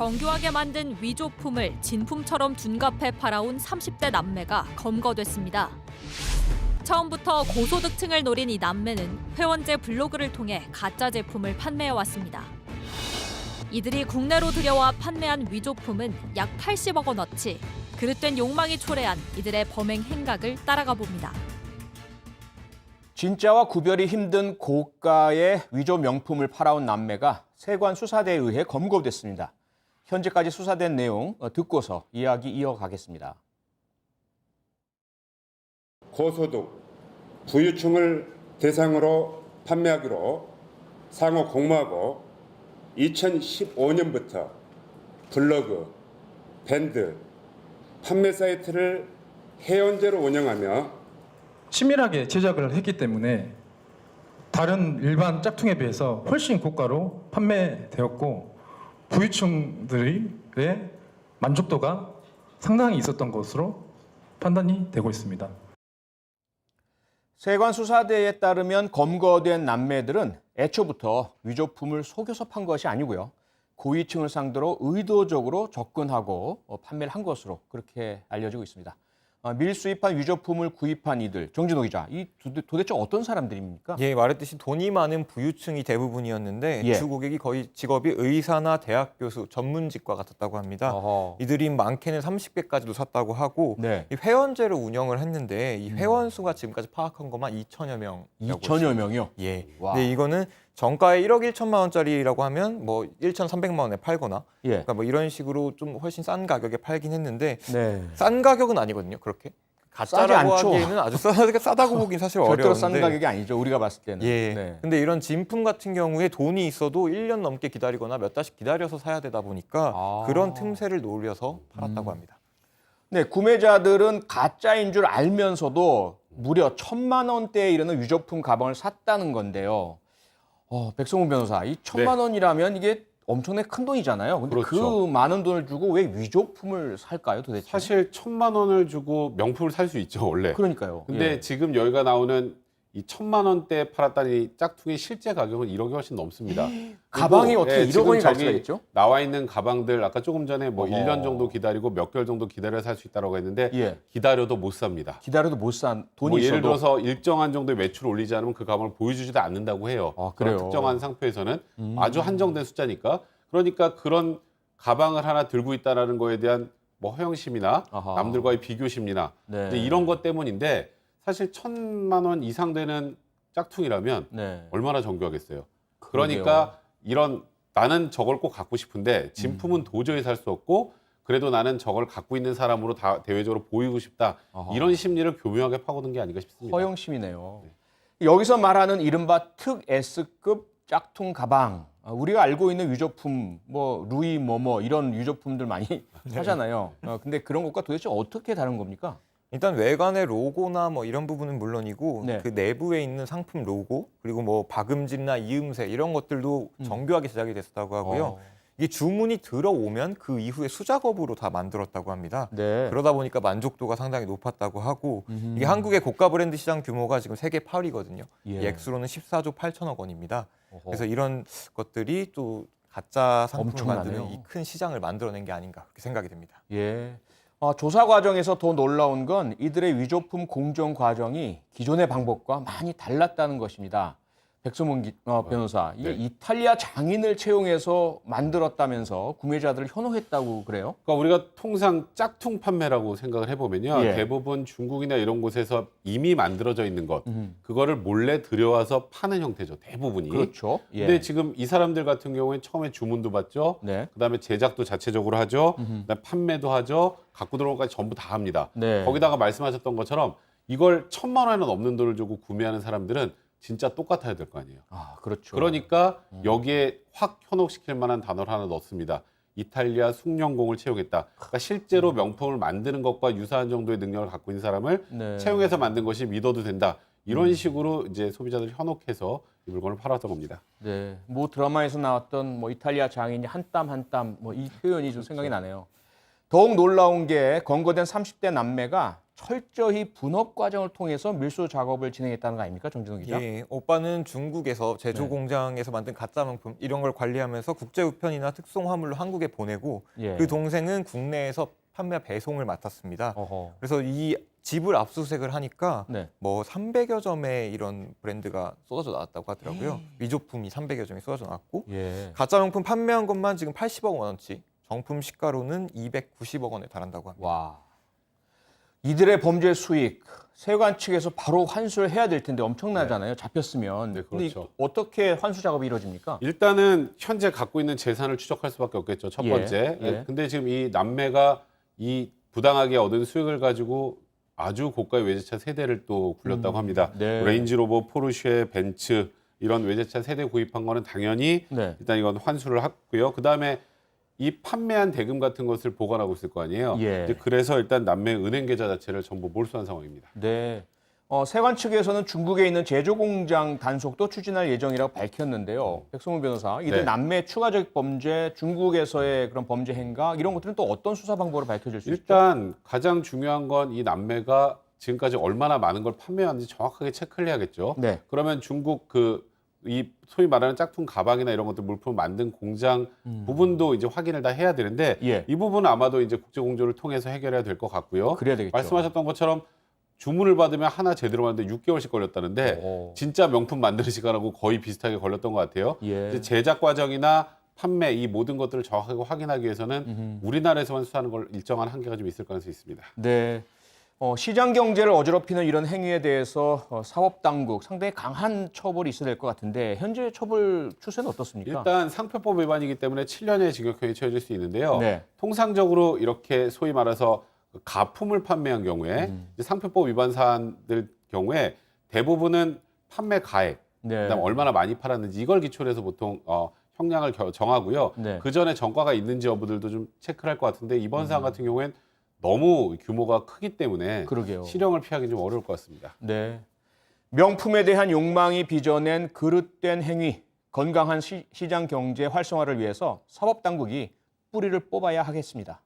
정교하게 만든 위조품을 진품처럼 둔갑해 팔아온 30대 남매가 검거됐습니다. 처음부터 고소득층을 노린 이 남매는 회원제 블로그를 통해 가짜 제품을 판매해왔습니다. 이들이 국내로 들여와 판매한 위조품은 약 80억 원어치. 그릇된 욕망이 초래한 이들의 범행 행각을 따라가 봅니다. 진짜와 구별이 힘든 고가의 위조 명품을 팔아온 남매가 세관 수사대에 의해 검거됐습니다. 현재까지 수사된 내용 듣고서 이야기 이어가겠습니다. 고소득, 부유층을 대상으로 판매하기로 상호 공모하고 2015년부터 블로그, 밴드, 판매 사이트를 회원제로 운영하며 치밀하게 제작을 했기 때문에 다른 일반 짝퉁에 비해서 훨씬 고가로 판매되었고 부유층들의 만족도가 상당히 있었던 것으로 판단이 되고 있습니다. 세관 수사대에 따르면 검거된 남매들은 애초부터 위조품을 속여서 판 것이 아니고요. 고위층을 상대로 의도적으로 접근하고 판매를 한 것으로 그렇게 알려지고 있습니다. 밀수입한 위조품을 구입한 이들, 정진호 기자, 이 도대체 어떤 사람들입니까? 예, 말했듯이 돈이 많은 부유층이 대부분이었는데 예. 주 고객이 거의 직업이 의사나 대학 교수, 전문직과 같았다고 합니다. 어허. 이들이 많게는 30개까지도 샀다고 하고 네. 이 회원제로 운영을 했는데 이 회원 수가 지금까지 파악한 것만 2천여 명. 2천여 명이요? 예. 와. 근데 이거는 정가에 1억 1천만 원짜리라고 하면 뭐 1,300만 원에 팔거나 예. 그러니까 뭐 이런 식으로 좀 훨씬 싼 가격에 팔긴 했는데 네. 싼 가격은 아니거든요. 그렇게. 싸지 가짜라고 않죠. 하기에는 아주 싸다고 보긴 사실 절대로 어려운데. 싼 가격이 아니죠. 우리가 봤을 때는. 예. 네. 근데 이런 진품 같은 경우에 돈이 있어도 1년 넘게 기다리거나 몇 달씩 기다려서 사야 되다 보니까 아. 그런 틈새를 노려서 팔았다고 합니다. 네, 구매자들은 가짜인 줄 알면서도 무려 1,000만 원대에 이르는 위조품 가방을 샀다는 건데요. 백성훈 변호사, 이 1,000만 원이라면 이게 엄청나게 큰 돈이잖아요. 근데 그렇죠. 그 많은 돈을 주고 왜 위조품을 살까요, 도대체? 사실 1,000만 원을 주고 명품을 살 수 있죠, 원래. 그러니까요. 근데 예. 지금 여기가 나오는 이 1,000만 원대 팔았다는 이 짝퉁의 실제 가격은 1억이 훨씬 넘습니다. 가방이 그리고, 어떻게 1억 지금 원이 갈 저기 수가 있죠? 나와 있는 가방들 아까 조금 전에 뭐 어허. 1년 정도 기다리고 몇 개월 정도 기다려야 살 수 있다고 했는데 예. 기다려도 못 삽니다. 기다려도 못 산 돈이 뭐 있어도. 예를 들어서 일정한 정도의 매출을 올리지 않으면 그 가방을 보여주지도 않는다고 해요. 아, 그런 그래요? 특정한 상표에서는 아주 한정된 숫자니까. 그러니까 그런 가방을 하나 들고 있다라는 거에 대한 뭐 허영심이나 아하. 남들과의 비교심이나 네. 이제 이런 것 때문인데 사실 1,000만 원 이상 되는 짝퉁이라면 네. 얼마나 정교하겠어요. 그러게요. 그러니까 이런 나는 저걸 꼭 갖고 싶은데 진품은 도저히 살 수 없고 그래도 나는 저걸 갖고 있는 사람으로 다 대외적으로 보이고 싶다. 아하. 이런 심리를 교묘하게 파고든 게 아닌가 싶습니다. 허영심이네요. 여기서 말하는 이른바 특 S급 짝퉁 가방. 우리가 알고 있는 위조품, 뭐 루이 뭐뭐 이런 위조품들 많이 하잖아요. 근데 그런 것과 도대체 어떻게 다른 겁니까? 일단 외관의 로고나 뭐 이런 부분은 물론이고 네. 그 내부에 있는 상품 로고 그리고 뭐 박음질이나 이음새 이런 것들도 정교하게 제작이 됐다고 하고요. 이게 주문이 들어오면 그 이후에 수작업으로 다 만들었다고 합니다. 네. 그러다 보니까 만족도가 상당히 높았다고 하고 이게 한국의 고가 브랜드 시장 규모가 지금 세계 8위거든요. 예. 이 액수로는 14조 8천억 원입니다. 어허. 그래서 이런 것들이 또 가짜 상품을 엄청나네요. 만드는 이 큰 시장을 만들어낸 게 아닌가 그렇게 생각이 됩니다. 예. 조사 과정에서 더 놀라운 건 이들의 위조품 공정 과정이 기존의 방법과 많이 달랐다는 것입니다. 백소문 변호사, 이게 네. 이탈리아 장인을 채용해서 만들었다면서 구매자들을 현혹했다고 그래요? 그러니까 우리가 통상 짝퉁 판매라고 생각을 해보면요. 예. 대부분 중국이나 이런 곳에서 이미 만들어져 있는 것, 그거를 몰래 들여와서 파는 형태죠. 대부분이. 그렇죠. 예. 근데 지금 이 사람들 같은 경우에 처음에 주문도 받죠. 네. 그다음에 제작도 자체적으로 하죠. 그다음에 판매도 하죠. 갖고 들어온 것까지 전부 다 합니다. 네. 거기다가 말씀하셨던 것처럼 이걸 1,000만 원이나 넘는 돈을 주고 구매하는 사람들은 진짜 똑같아야 될 거 아니에요. 그렇죠. 그러니까 여기에 확 현혹시킬 만한 단어를 하나 넣습니다. 이탈리아 숭늉공을 채용했다. 그러니까 실제로 명품을 만드는 것과 유사한 정도의 능력을 갖고 있는 사람을 네. 채용해서 만든 것이 믿어도 된다. 이런 식으로 이제 소비자들이 현혹해서 이 물건을 팔았던 겁니다. 네. 뭐 드라마에서 나왔던 뭐 이탈리아 장인이 한 땀 한 땀 뭐 이 표현이 좀 생각이 나네요. 더욱 놀라운 게 검거된 30대 남매가 철저히 분업 과정을 통해서 밀수 작업을 진행했다는 거 아닙니까, 정진호 기자? 예, 오빠는 중국에서 제조 네. 공장에서 만든 가짜 명품 이런 걸 관리하면서 국제 우편이나 특송 화물로 한국에 보내고 예. 그 동생은 국내에서 판매 배송을 맡았습니다. 어허. 그래서 이 집을 압수수색을 하니까 네. 뭐 300여 점의 이런 브랜드가 쏟아져 나왔다고 하더라고요. 위조품이 300여 점이 쏟아져 나왔고 예. 가짜 명품 판매한 것만 지금 80억 원어치, 정품 시가로는 290억 원에 달한다고 합니다. 와. 이들의 범죄 수익, 세관 측에서 바로 환수를 해야 될 텐데 엄청나잖아요. 잡혔으면. 네, 근데 그렇죠. 어떻게 환수 작업이 이루어집니까? 일단은 현재 갖고 있는 재산을 추적할 수밖에 없겠죠. 첫 예, 번째. 예. 근데 지금 이 남매가 이 부당하게 얻은 수익을 가지고 아주 고가의 외제차 세대를 또 굴렸다고 합니다. 네. 레인지로버, 포르쉐, 벤츠 이런 외제차 세대 구입한 거는 당연히 네. 일단 이건 환수를 했고요. 그다음에 이 판매한 대금 같은 것을 보관하고 있을 거 아니에요. 예. 이제 그래서 일단 남매 은행 계좌 자체를 전부 몰수한 상황입니다. 네. 세관 측에서는 중국에 있는 제조 공장 단속도 추진할 예정이라고 밝혔는데요. 백성문 변호사, 이들 네. 남매 추가적 범죄, 중국에서의 그런 범죄 행각 이런 것들은 또 어떤 수사 방법으로 밝혀질 수 있죠? 일단 가장 중요한 건 이 남매가 지금까지 얼마나 많은 걸 판매했는지 정확하게 체크를 해야겠죠. 네. 그러면 중국 이 소위 말하는 짝퉁 가방이나 이런 것들 물품을 만든 공장 부분도 이제 확인을 다 해야 되는데 예. 이 부분은 아마도 이제 국제 공조를 통해서 해결해야 될 것 같고요. 그래야 되겠죠. 말씀하셨던 것처럼 주문을 받으면 하나 제대로 만드는데 6개월씩 걸렸다는데 오. 진짜 명품 만드는 시간하고 거의 비슷하게 걸렸던 것 같아요. 예. 이제 제작 과정이나 판매 이 모든 것들을 정확하게 확인하기 위해서는 우리나라에서만 수사하는 걸 일정한 한계가 좀 있을 가능성이 있습니다. 네. 시장 경제를 어지럽히는 이런 행위에 대해서 사법당국 상당히 강한 처벌이 있어야 될 것 같은데 현재 처벌 추세는 어떻습니까? 일단 상표법 위반이기 때문에 7년의 징역형이 처해질 수 있는데요. 네. 통상적으로 이렇게 소위 말해서 가품을 판매한 경우에 이제 상표법 위반 사안들 경우에 대부분은 판매 가액, 네. 그다음 얼마나 많이 팔았는지 이걸 기초로 해서 보통 형량을 정하고요. 네. 그 전에 전과가 있는지 여부들도 좀 체크를 할 것 같은데 이번 사안 같은 경우엔 너무 규모가 크기 때문에 그러게요. 실형을 피하기 좀 어려울 것 같습니다. 네. 명품에 대한 욕망이 빚어낸 그릇된 행위, 건강한 시장 경제 활성화를 위해서 사법당국이 뿌리를 뽑아야 하겠습니다.